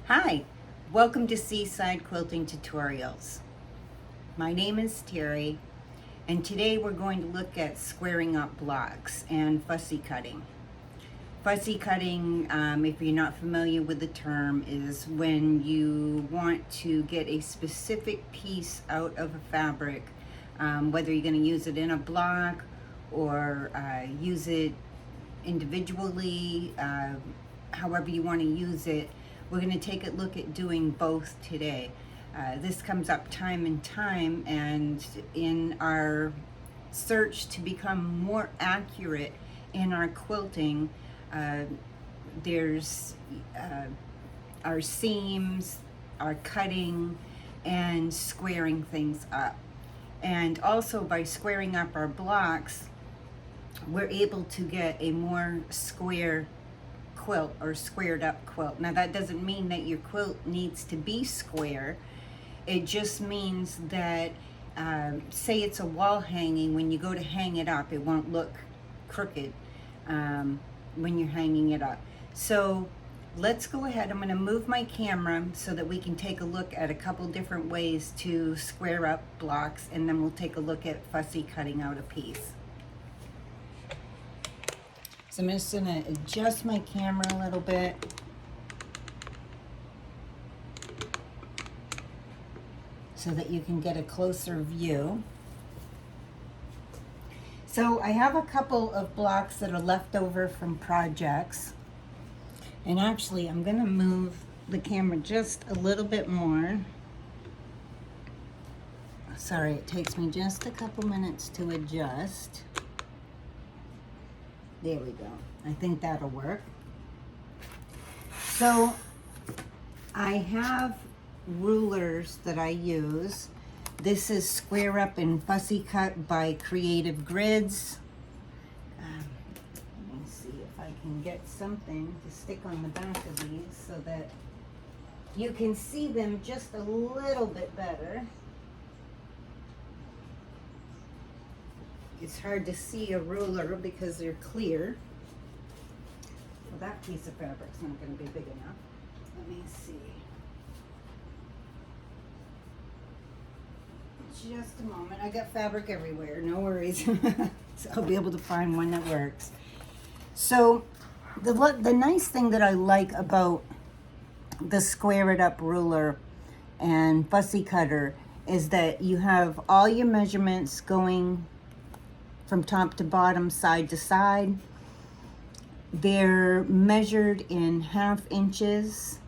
Hi, welcome to Seaside Quilting Tutorials. My name is Terry, and today we're going to look at squaring up blocks and fussy cutting. Fussy cutting, if you're not familiar with the term, is when you want to get a specific piece out of a fabric, whether you're going to use it in a block or use it individually, however you want to use it. We're going to take a look at doing both today. This comes up time and time, and in our search to become more accurate in our quilting, there's our seams, our cutting, and squaring things up. And also by squaring up our blocks, we're able to get a more square quilt or squared up quilt. Now that doesn't mean that your quilt needs to be square. It just means that say it's a wall hanging, when you go to hang it up, it won't look crooked when you're hanging it up. So let's go ahead. I'm going to move my camera so that we can take a look at a couple different ways to square up blocks, and then we'll take a look at fussy cutting out a piece. So I'm just going to adjust my camera a little bit. So that you can get a closer view. So I have a couple of blocks that are left over from projects. And actually I'm going to move the camera just a little bit more. Sorry, it takes me just a couple minutes to adjust. There we go. I think that'll work. So I have rulers that I use. This is Square Up and Fussy Cut by Creative Grids. Let me see if I can get something to stick on the back of these so that you can see them just a little bit better. It's hard to see a ruler because they're clear. Well, that piece of fabric's not going to be big enough. Let me see. Just a moment. I got fabric everywhere. No worries. So I'll be able to find one that works. So the nice thing that I like about the Square It Up ruler and fussy cutter is that you have all your measurements going from top to bottom, side to side. They're measured in 1/2 inches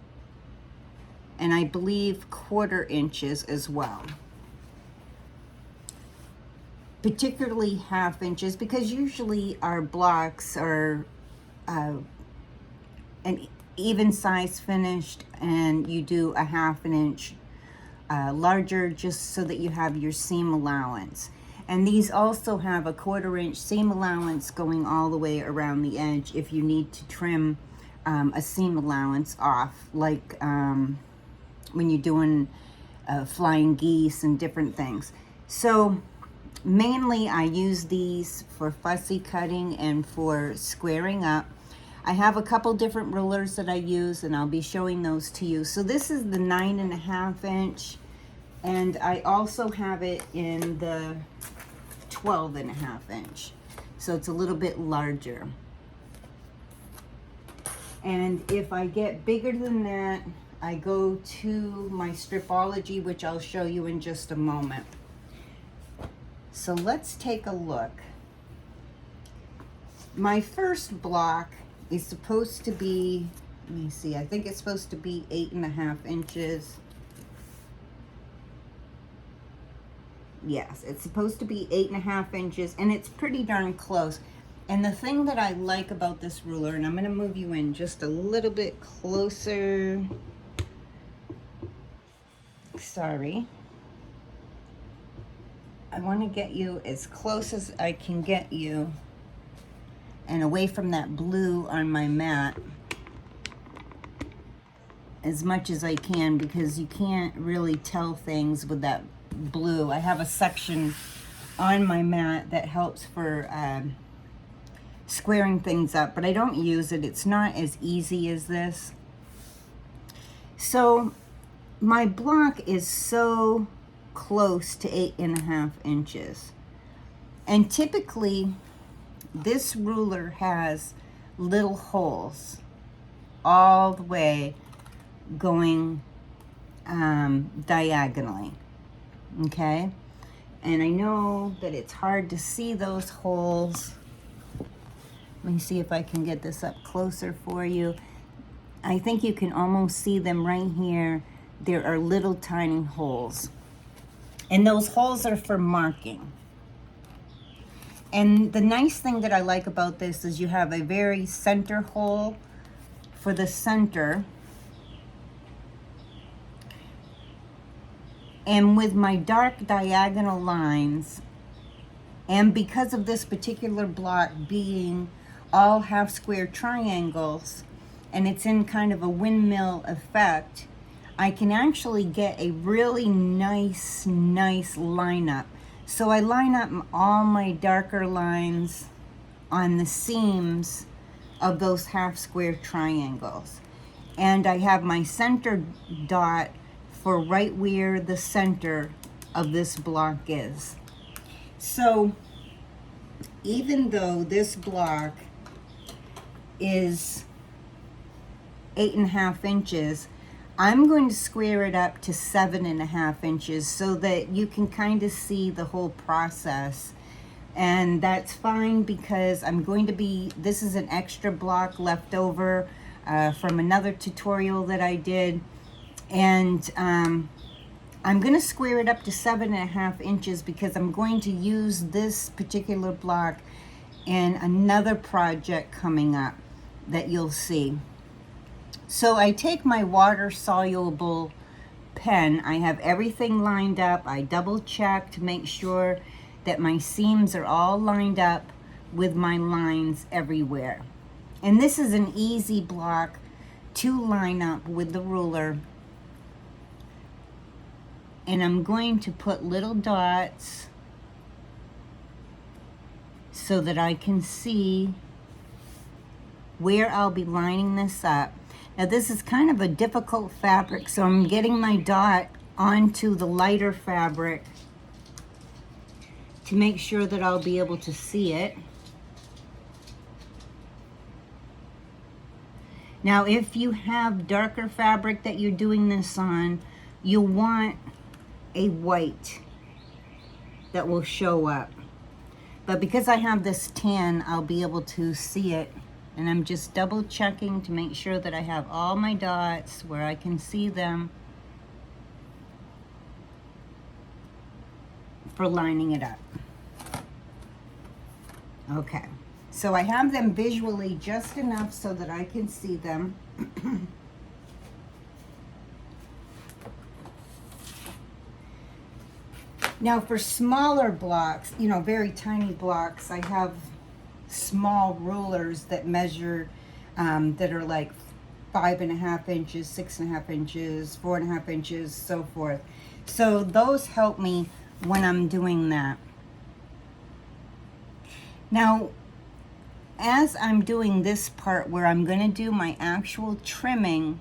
and I believe 1/4 inches as well. Particularly 1/2 inches because usually our blocks are an even size finished, and you do a 1/2 inch larger just so that you have your seam allowance. And these also have a 1/4 inch seam allowance going all the way around the edge if you need to trim a seam allowance off, like when you're doing flying geese and different things. So mainly I use these for fussy cutting and for squaring up. I have a couple different rulers that I use, and I'll be showing those to you. So this is the 9.5 inch, and I also have it in the 12.5 inch. So it's a little bit larger. And if I get bigger than that, I go to my Stripology, which I'll show you in just a moment. So let's take a look. My first block is supposed to be, let me see, I think it's supposed to be 8.5 inches. Yes, it's supposed to be 8.5 inches, and it's pretty darn close. And the thing that I like about this ruler, and I'm going to move you in just a little bit closer. Sorry. I want to get you as close as I can get you and away from that blue on my mat as much as I can, because you can't really tell things with that blue. I have a section on my mat that helps for squaring things up, but I don't use it. It's not as easy as this. So my block is so close to 8.5 inches. And typically this ruler has little holes all the way going diagonally, okay? And I know that it's hard to see those holes. Let me see if I can get this up closer for you. I think you can almost see them right here. There are little tiny holes. And those holes are for marking. And the nice thing that I like about this is you have a very center hole for the center. And with my dark diagonal lines, and because of this particular block being all half square triangles, and it's in kind of a windmill effect, I can actually get a really nice lineup. So I line up all my darker lines on the seams of those half square triangles. And I have my center dot for right where the center of this block is. So even though this block is 8.5 inches, I'm going to square it up to 7.5 inches so that you can kind of see the whole process. And that's fine because I'm going to be, this is an extra block left over from another tutorial that I did. And I'm going to square it up to 7.5 inches because I'm going to use this particular block in another project coming up that you'll see. So I take my water soluble pen. I have everything lined up. I double check to make sure that my seams are all lined up with my lines everywhere. And this is an easy block to line up with the ruler. And I'm going to put little dots so that I can see where I'll be lining this up. Now this is kind of a difficult fabric, so I'm getting my dot onto the lighter fabric to make sure that I'll be able to see it. Now if you have darker fabric that you're doing this on, you'll want a white that will show up. But because I have this tan, I'll be able to see it. And I'm just double checking to make sure that I have all my dots where I can see them for lining it up. Okay, so I have them visually just enough so that I can see them. Now for smaller blocks, you know, very tiny blocks, I have small rulers that measure, that are like 5.5 inches, 6.5 inches, 4.5 inches, so forth. So those help me when I'm doing that. Now, as I'm doing this part where I'm going to do my actual trimming,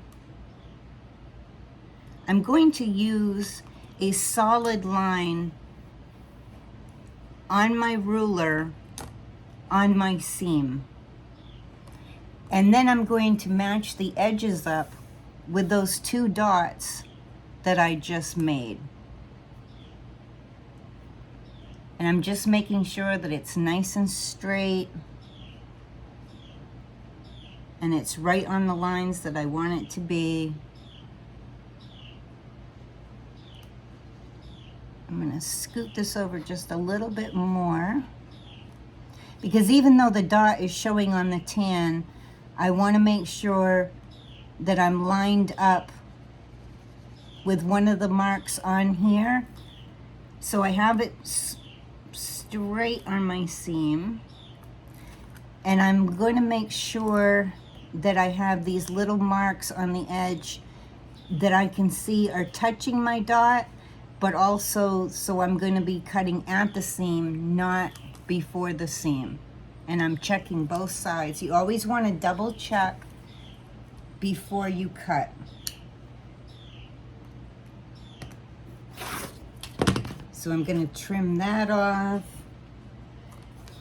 I'm going to use a solid line on my ruler on my seam. And then I'm going to match the edges up with those 2 dots that I just made. And I'm just making sure that it's nice and straight and it's right on the lines that I want it to be. I'm going to scoot this over just a little bit more, because even though the dot is showing on the tan, I want to make sure that I'm lined up with one of the marks on here. So I have it straight on my seam. And I'm going to make sure that I have these little marks on the edge that I can see are touching my dot, but also, so I'm going to be cutting at the seam, not before the seam. And I'm checking both sides. You always want to double check before you cut. So I'm going to trim that off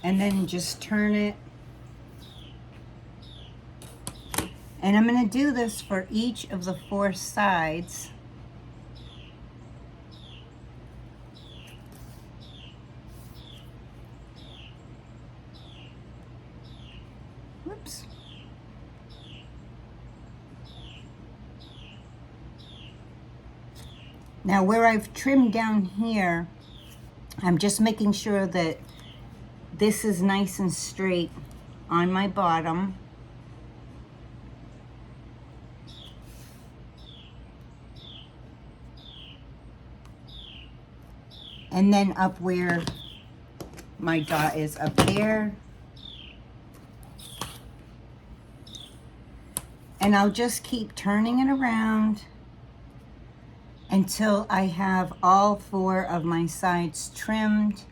and then just turn it. And I'm going to do this for each of the 4 sides. Whoops. Now where I've trimmed down here, I'm just making sure that this is nice and straight on my bottom. And then up where my dot is up there. And I'll just keep turning it around until I have all 4 of my sides trimmed.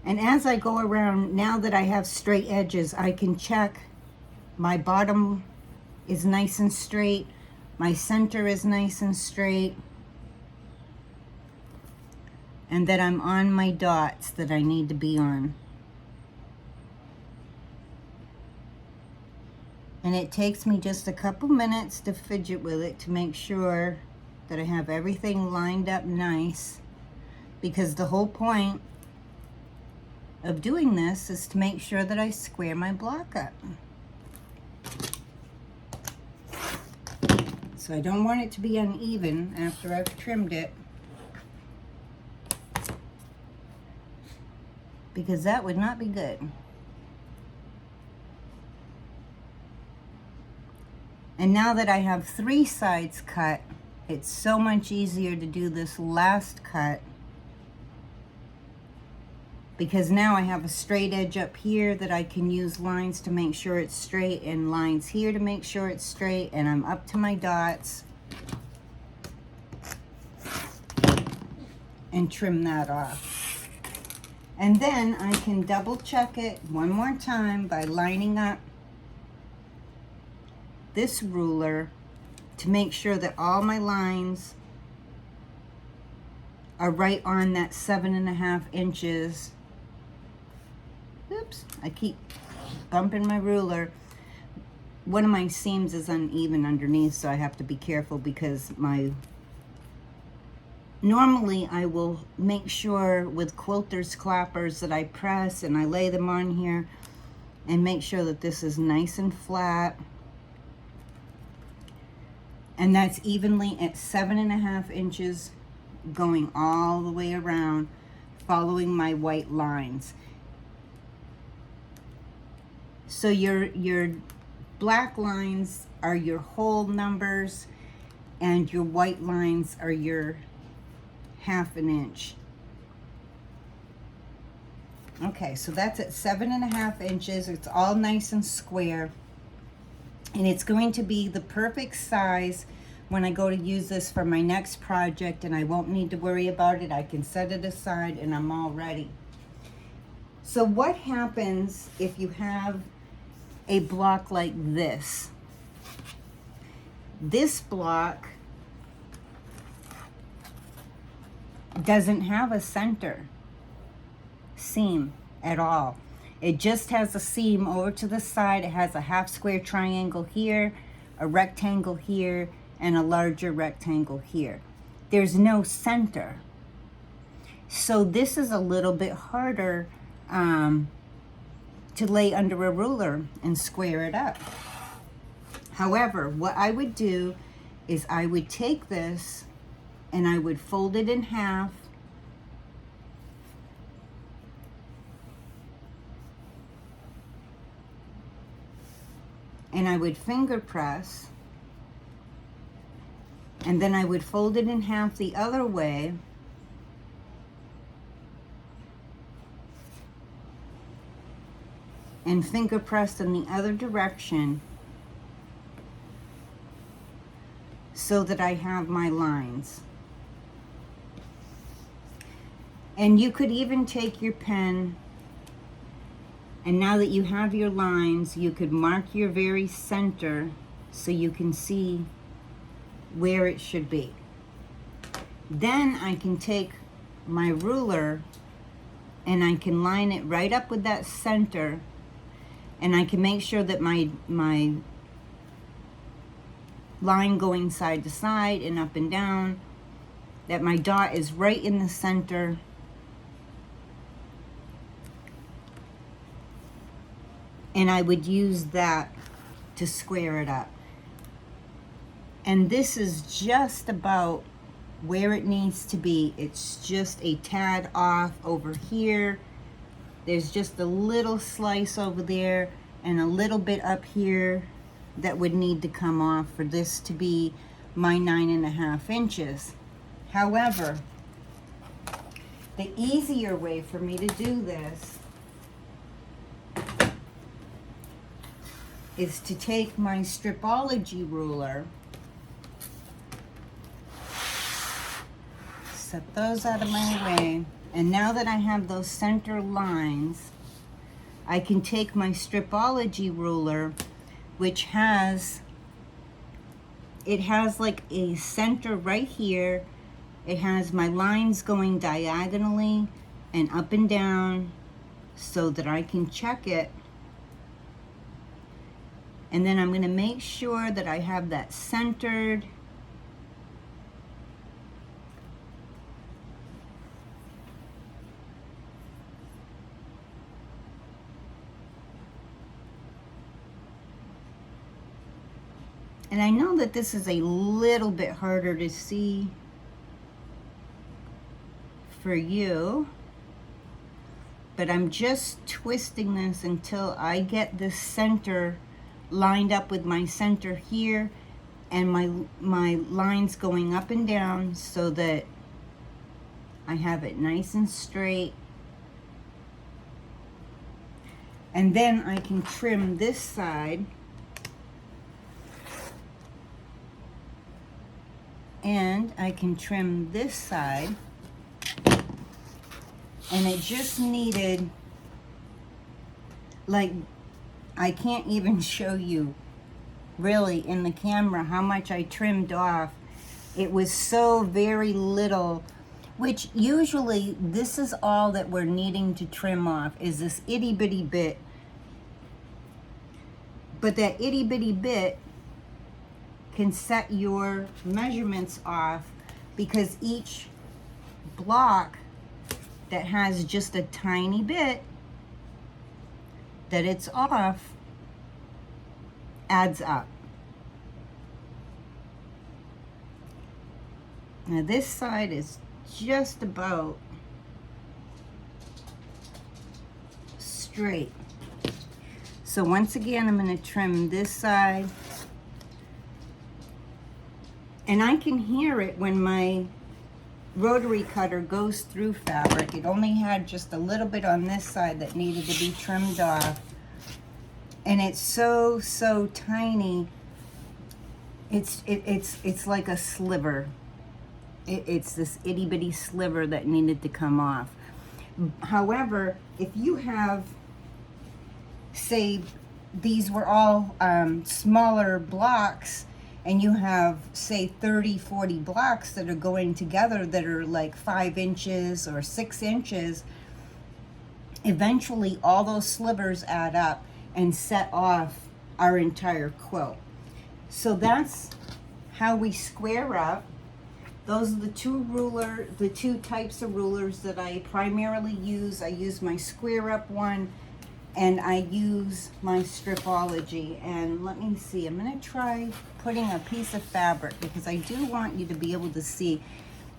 And as I go around, now that I have straight edges, I can check my bottom is nice and straight, my center is nice and straight, and that I'm on my dots that I need to be on. And it takes me just a couple minutes to fidget with it to make sure that I have everything lined up nice, because the whole point of doing this is to make sure that I square my block up. So I don't want it to be uneven after I've trimmed it, because that would not be good. And now that I have 3 sides cut, it's so much easier to do this last cut, because now I have a straight edge up here that I can use lines to make sure it's straight and lines here to make sure it's straight, and I'm up to my dots and trim that off. And then I can double check it one more time by lining up this ruler to make sure that all my lines are right on that 7.5 inches. Oops, I keep bumping my ruler. One of my seams is uneven underneath, so I have to be careful, because normally I will make sure with quilters clappers that I press and I lay them on here and make sure that this is nice and flat. And that's evenly at 7.5 inches going all the way around, following my white lines. So your black lines are your whole numbers, and your white lines are your 1/2 inch. Okay, so that's at 7.5 inches. It's all nice and square. And it's going to be the perfect size when I go to use this for my next project, and I won't need to worry about it. I can set it aside and I'm all ready. So what happens if you have a block like this? This block doesn't have a center seam at all. It just has a seam over to the side. It has a 1/2 square triangle here, a rectangle here, and a larger rectangle here. There's no center. So this is a little bit harder to lay under a ruler and square it up. However, what I would do is I would take this and I would fold it in half, and I would finger press, and then I would fold it in half the other way, and finger press in the other direction, so that I have my lines. And you could even take your pen And now that you have your lines, you could mark your very center so you can see where it should be. Then I can take my ruler and I can line it right up with that center, and I can make sure that my line going side to side and up and down, that my dot is right in the center. And I would use that to square it up. And this is just about where it needs to be. It's just a tad off over here. There's just a little slice over there and a little bit up here that would need to come off for this to be my 9.5 inches. However, the easier way for me to do this is to take my Stripology ruler, set those out of my way, and now that I have those center lines, I can take my Stripology ruler, which has like a center right here. It has my lines going diagonally and up and down so that I can check it. And then I'm going to make sure that I have that centered. And I know that this is a little bit harder to see for you, but I'm just twisting this until I get this center lined up with my center here and my lines going up and down so that I have it nice and straight. And then I can trim this side, and I can trim this side, and it just needed, like, I can't even show you really in the camera how much I trimmed off. It was so very little, which usually this is all that we're needing to trim off, is this itty bitty bit. But that itty bitty bit can set your measurements off, because each block that has just a tiny bit that it's off adds up. Now this side is just about straight. So once again, I'm going to trim this side. And I can hear it when my rotary cutter goes through fabric. It only had just a little bit on this side that needed to be trimmed off. And it's so tiny. It's like a sliver. It's this itty bitty sliver that needed to come off. However, if you have, say, these were all smaller blocks, and you have, say, 30, 40 blocks that are going together that are like 5 inches or 6 inches, eventually all those slivers add up and set off our entire quilt. So that's how we square up. Those are the two types of rulers that I primarily use. I use my square up one, and I use my Stripology. And let me see, I'm going to try putting a piece of fabric, because I do want you to be able to see.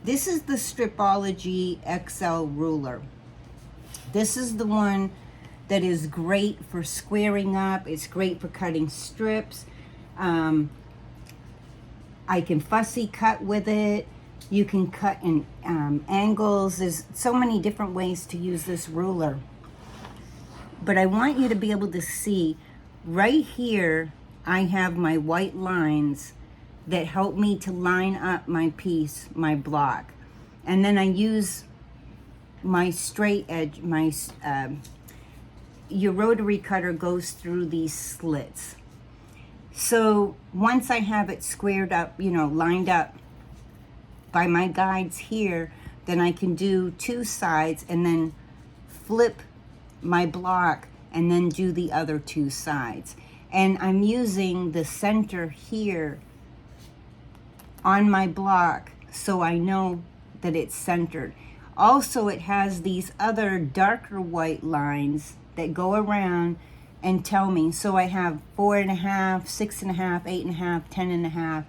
This is the Stripology XL ruler. This is the one that is great for squaring up. It's great for cutting strips. I can fussy cut with it. You can cut in angles. There's so many different ways to use this ruler. But I want you to be able to see right here, I have my white lines that help me to line up my piece, my block. And then I use my straight edge, my your rotary cutter goes through these slits. So once I have it squared up, you know, lined up by my guides here, then I can do two sides and then flip my block and then do the other two sides. And I'm using the center here on my block so I know that it's centered. Also, it has these other darker white lines that go around and tell me. So I have 4.5, 6.5, 8.5, 10.5,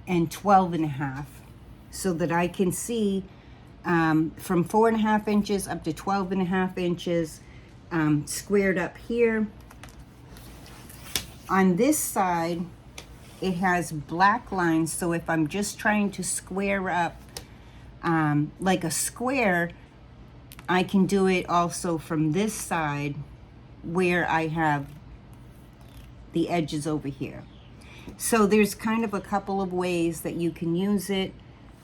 and 12.5, so that I can see from 4.5 inches up to 12.5 inches squared up here. On this side, it has black lines, so if I'm just trying to square up like a square, I can do it also from this side where I have the edges over here. So there's kind of a couple of ways that you can use it.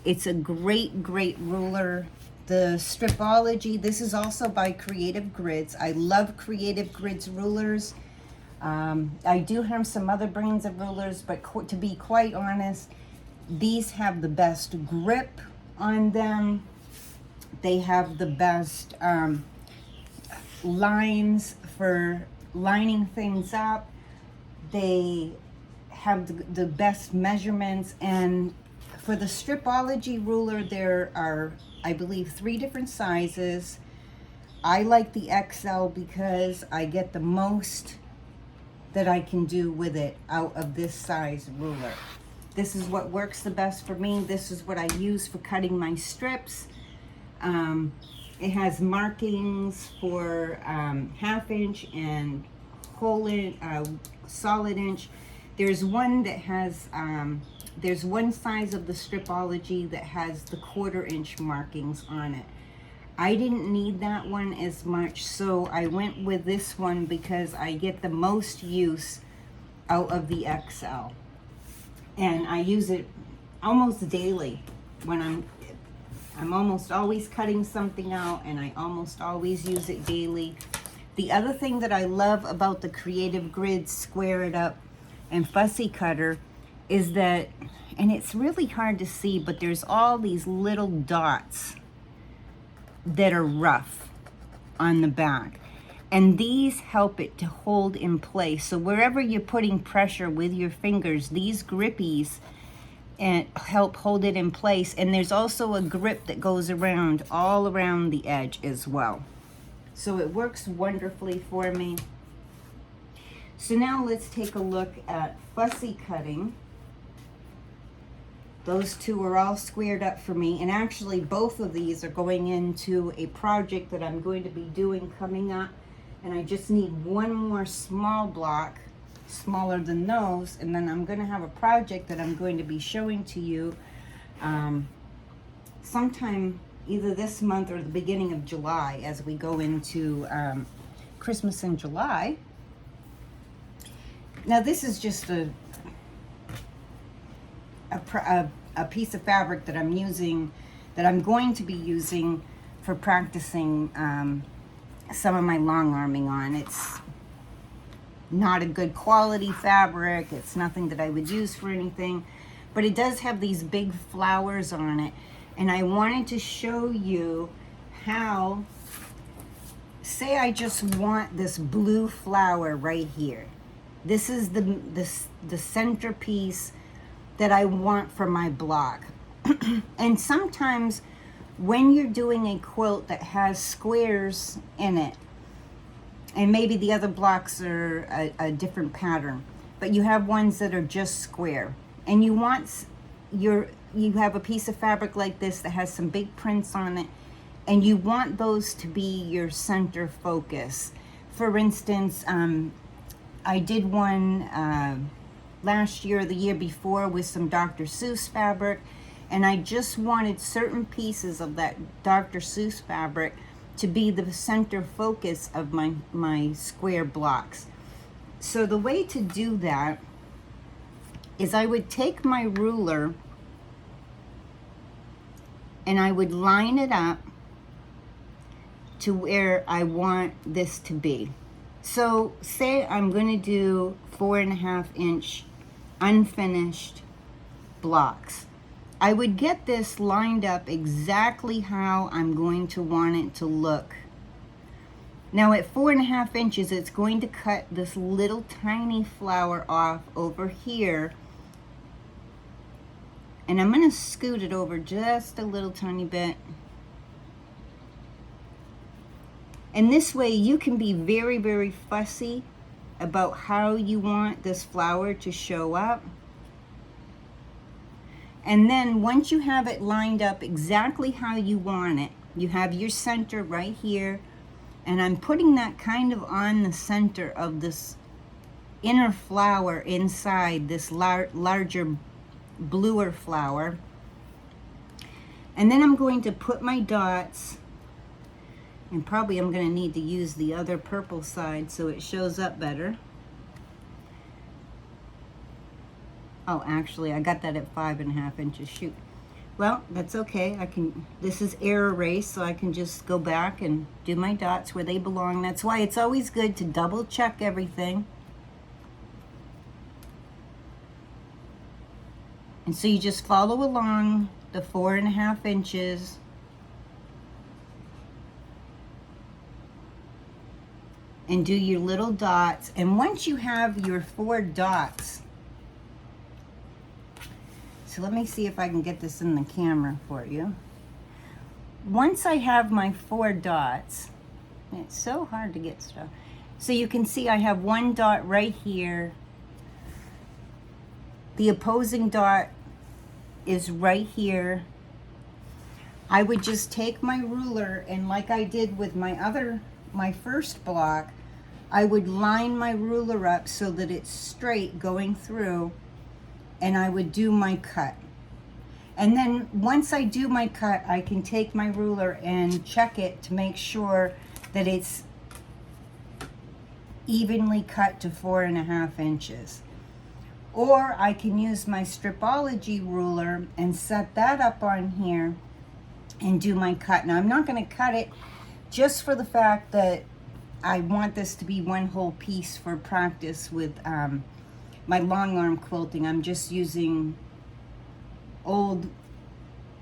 It's a great ruler. The Stripology, this is also by Creative Grids. I love Creative Grids rulers. I do have some other brands of rulers, but to be quite honest, these have the best grip on them. They have the best lines for lining things up. They have the best measurements. And for the Stripology ruler, there are, I believe, 3 different sizes. I like the XL because I get the most that I can do with it out of this size ruler. This is what works the best for me. This is what I use for cutting my strips. It has markings for 1/2 inch and whole inch, solid inch. There's one that has, there's one size of the Stripology that has the 1/4 inch markings on it. I didn't need that one as much, so I went with this one because I get the most use out of the XL. And I use it almost daily when I'm almost always cutting something out, and I almost always use it daily. The other thing that I love about the Creative Grids Square It Up and Fussy Cutter is that, and it's really hard to see, but there's all these little dots that are rough on the back, and these help it to hold in place. So wherever you're putting pressure with your fingers, these grippies and help hold it in place. And there's also a grip that goes around all around the edge as well, so it works wonderfully for me. So now let's take a look at fussy cutting. Those two are all squared up for me, and actually both of these are going into a project that I'm going to be doing coming up, and I just need one more small block, smaller than those, and then I'm going to have a project that I'm going to be showing to you sometime either this month or the beginning of July, as we go into Christmas in July. Now this is just a piece of fabric that I'm using, that I'm going to be using for practicing some of my long arming on. It's not a good quality fabric. It's nothing that I would use for anything, but it does have these big flowers on it. And I wanted to show you how, say I just want this blue flower right here. This is the centerpiece that I want for my block. And sometimes when you're doing a quilt that has squares in it, and maybe the other blocks are a different pattern, but you have ones that are just square, and you want you have a piece of fabric like this that has some big prints on it, and you want those to be your center focus. For instance, I did one last year or the year before with some Dr. Seuss fabric, and I just wanted certain pieces of that Dr. Seuss fabric to be the center focus of my square blocks. So the way to do that is I would take my ruler and I would line it up to where I want this to be. So say I'm going to do 4.5-inch unfinished blocks. I would get this lined up exactly how I'm going to want it to look. Now at 4.5 inches, it's going to cut this little tiny flower off over here. And I'm going to scoot it over just a little tiny bit. And this way you can be very, very fussy about how you want this flower to show up. And then once you have it lined up exactly how you want it, you have your center right here. And I'm putting that kind of on the center of this inner flower inside this larger, bluer flower. And then I'm going to put my dots, and probably I'm going to need to use the other purple side so it shows up better. Oh, actually, I got that at 5.5 inches. Shoot. Well, that's okay. This is air erase, so I can just go back and do my dots where they belong. That's why it's always good to double check everything. And so you just follow along the 4.5 inches. And do your little dots. And once you have your 4 dots, so let me see if I can get this in the camera for you. Once I have my 4 dots, it's so hard to get stuff. So you can see I have 1 dot right here. The opposing dot is right here. I would just take my ruler, and like I did with my first block, I would line my ruler up so that it's straight going through, and I would do my cut. And then once I do my cut, I can take my ruler and check it to make sure that it's evenly cut to 4.5 inches. Or I can use my stripology ruler and set that up on here and do my cut. Now I'm not going to cut it just for the fact that I want this to be one whole piece for practice with my long arm quilting. I'm just using old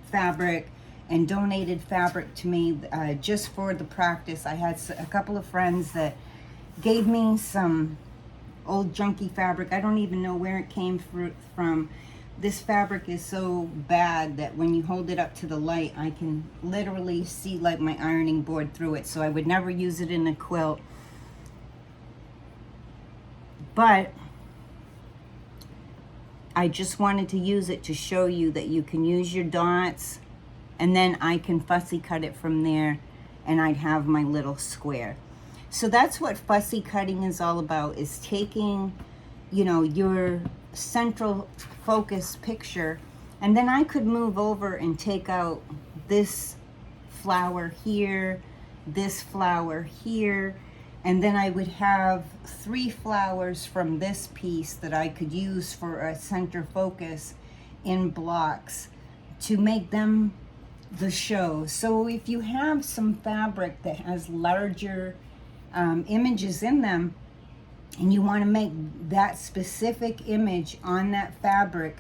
fabric and donated fabric to me just for the practice. I had a couple of friends that gave me some old junky fabric. I don't even know where it came from. This fabric is so bad that when you hold it up to the light, I can literally see like my ironing board through it. So I would never use it in a quilt. But I just wanted to use it to show you that you can use your dots, and then I can fussy cut it from there, and I'd have my little square. So that's what fussy cutting is all about, is taking, you know, your central focus picture, and then I could move over and take out this flower here, this flower here, and then I would have 3 flowers from this piece that I could use for a center focus in blocks to make them the show. So if you have some fabric that has larger images in them, and you want to make that specific image on that fabric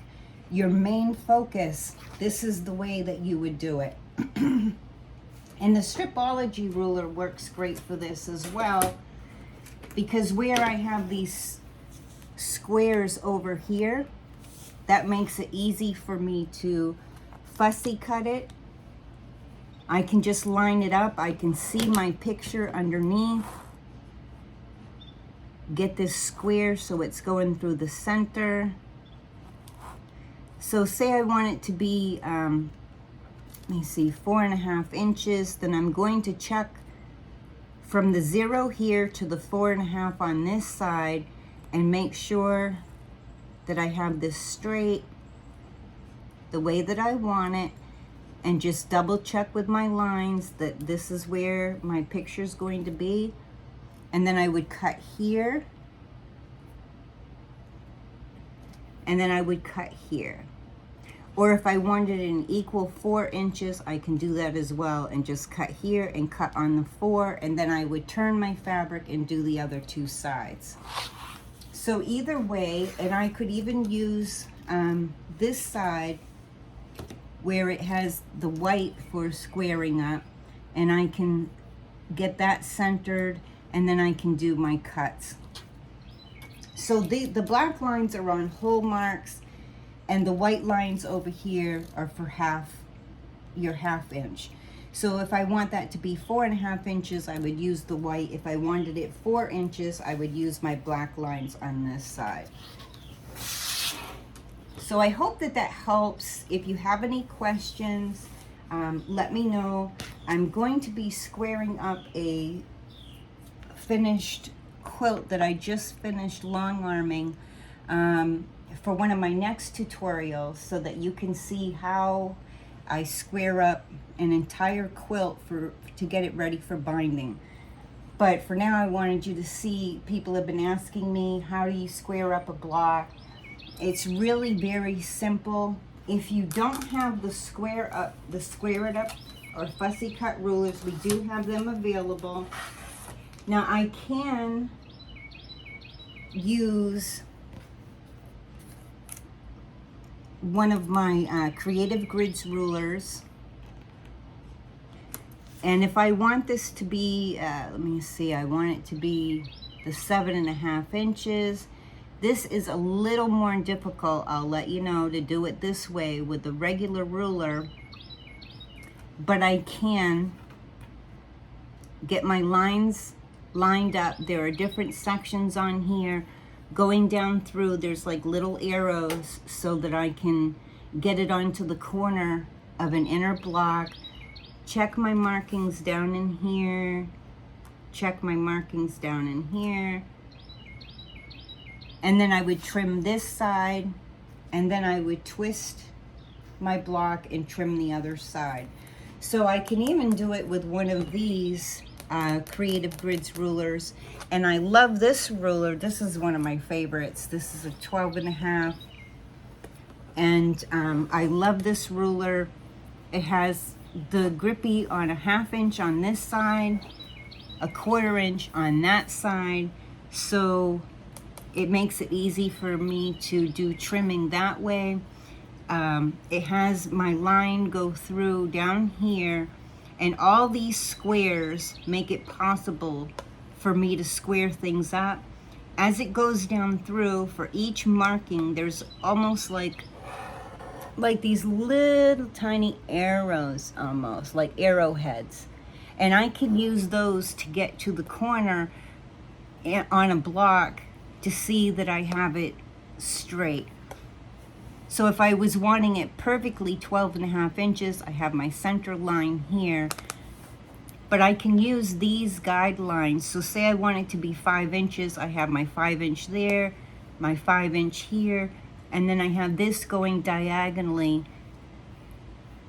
your main focus, this is the way that you would do it. And the stripology ruler works great for this as well, because where I have these squares over here, that makes it easy for me to fussy cut it. I can just line it up. I can see my picture underneath. Get this square so it's going through the center. So say I want it to be, let me see, 4.5 inches, then I'm going to check from the 0 here to the 4.5 on this side and make sure that I have this straight the way that I want it, and just double check with my lines that this is where my picture is going to be. And then I would cut here, and then I would cut here. Or if I wanted an equal 4 inches, I can do that as well and just cut here and cut on the 4, and then I would turn my fabric and do the other 2 sides. So either way, and I could even use this side where it has the white for squaring up, and I can get that centered, and then I can do my cuts. So the black lines are on hole marks, and the white lines over here are for your half inch. So if I want that to be 4.5 inches, I would use the white. If I wanted it 4 inches, I would use my black lines on this side. So I hope that helps. If you have any questions, let me know. I'm going to be squaring up a finished quilt that I just finished long arming for one of my next tutorials, so that you can see how I square up an entire quilt to get it ready for binding. But for now, I wanted you to see, people have been asking me, how do you square up a block? It's really very simple. If you don't have the square it up or fussy cut rulers, we do have them available. Now I can use one of my Creative Grids rulers, and if I want this to be, let me see, I want it to be the 7.5 inches. This is a little more difficult, I'll let you know, to do it this way with the regular ruler, but I can get my lines lined up. There are different sections on here. Going down through, there's like little arrows so that I can get it onto the corner of an inner block. Check my markings down in here. Check my markings down in here. And then I would trim this side, and then I would twist my block and trim the other side. So I can even do it with one of these Creative Grids rulers. And I love this ruler. This is one of my favorites. This is a 12.5. And I love this ruler. It has the grippy on a 1/2 inch on this side, a 1/4 inch on that side. So it makes it easy for me to do trimming that way. It has my line go through down here, and all these squares make it possible for me to square things up. As it goes down through, for each marking, there's almost like these little tiny arrows, almost like arrowheads. And I can use those to get to the corner on a block to see that I have it straight. So if I was wanting it perfectly 12.5 inches, I have my center line here, but I can use these guidelines. So say I want it to be 5 inches, I have my 5 inch there, my 5 inch here, and then I have this going diagonally.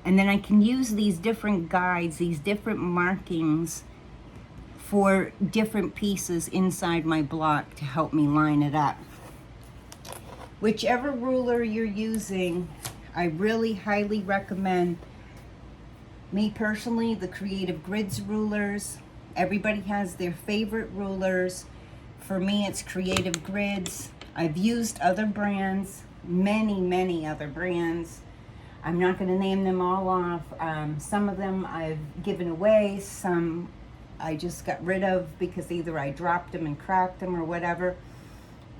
And then I can use these different guides, these different markings for different pieces inside my block to help me line it up. Whichever ruler you're using, I really highly recommend, me personally, the Creative Grids rulers. Everybody has their favorite rulers. For me, it's Creative Grids. I've used other brands, many other brands. I'm not going to name them all off. Some of them I've given away, some I just got rid of because either I dropped them and cracked them or whatever.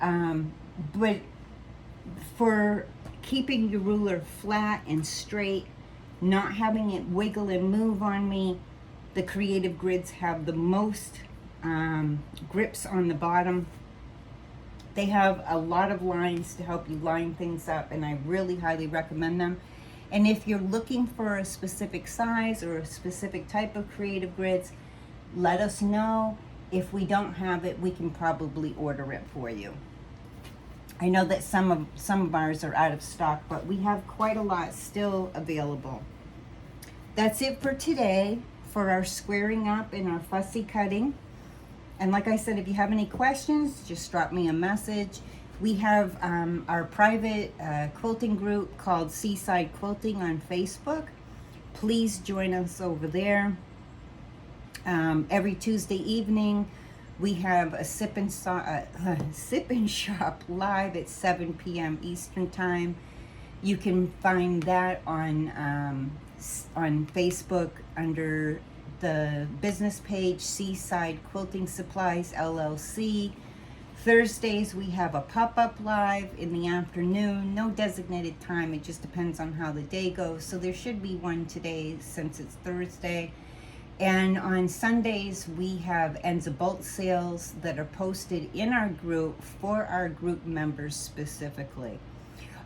But for keeping your ruler flat and straight, not having it wiggle and move on me, the Creative Grids have the most grips on the bottom. They have a lot of lines to help you line things up, and I really highly recommend them. And if you're looking for a specific size or a specific type of Creative Grids, let us know. If we don't have it, we can probably order it for you. I know that some of ours are out of stock, but we have quite a lot still available. That's it for today for our squaring up and our fussy cutting. And like I said, if you have any questions, just drop me a message. We have our private quilting group called Seaside Quilting on Facebook. Please join us over there. Every Tuesday evening, we have a sip and shop live at 7 p.m. Eastern Time. You can find that on Facebook under the business page Seaside Quilting Supplies LLC. Thursdays we have a pop-up live in the afternoon. No designated time, it just depends on how the day goes. So there should be one today since it's Thursday. And on Sundays we have ends of bolt sales that are posted in our group for our group members specifically.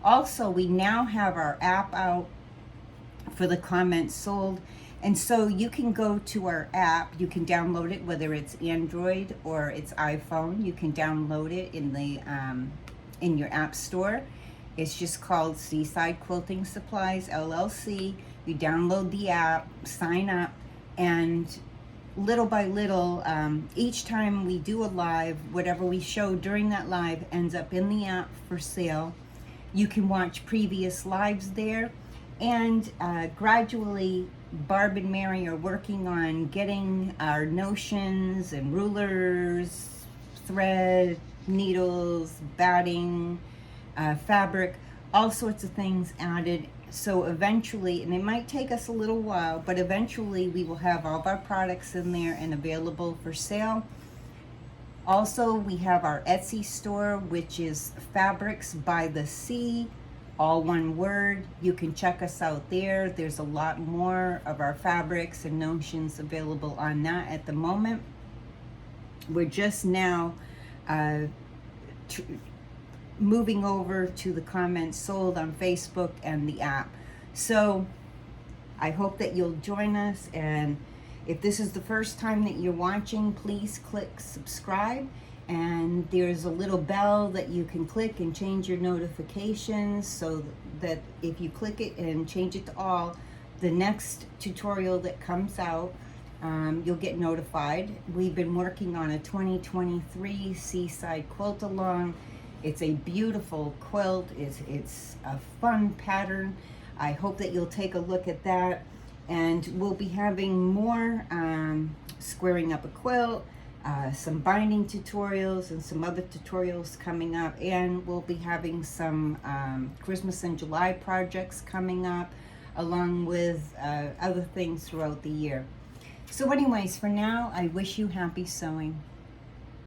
Also, we now have our app out for the comments sold. And so you can go to our app, you can download it, whether it's Android or it's iPhone. You can download it in your app store. It's just called Seaside Quilting Supplies LLC. You download the app, sign up, and little by little, each time we do a live, whatever we show during that live ends up in the app for sale. You can watch previous lives there, and gradually Barb and Mary are working on getting our notions and rulers, thread, needles, batting, fabric, all sorts of things added. So eventually, and it might take us a little while, but eventually we will have all of our products in there and available for sale. Also, we have our Etsy store, which is Fabrics by the Sea, all one word. You can check us out there. There's a lot more of our fabrics and notions available on that at the moment. We're just now moving over to the comments sold on Facebook and the app. So I hope that you'll join us, and if this is the first time that you're watching, please click subscribe, and there's a little bell that you can click and change your notifications so that if you click it and change it to all, the next tutorial that comes out, you'll get notified. We've been working on a 2023 Seaside Quilt Along. It's a beautiful quilt. It's a fun pattern. I hope that you'll take a look at that. And we'll be having more squaring up a quilt, some binding tutorials, and some other tutorials coming up. And we'll be having some Christmas and July projects coming up, along with other things throughout the year. So anyways, for now, I wish you happy sewing.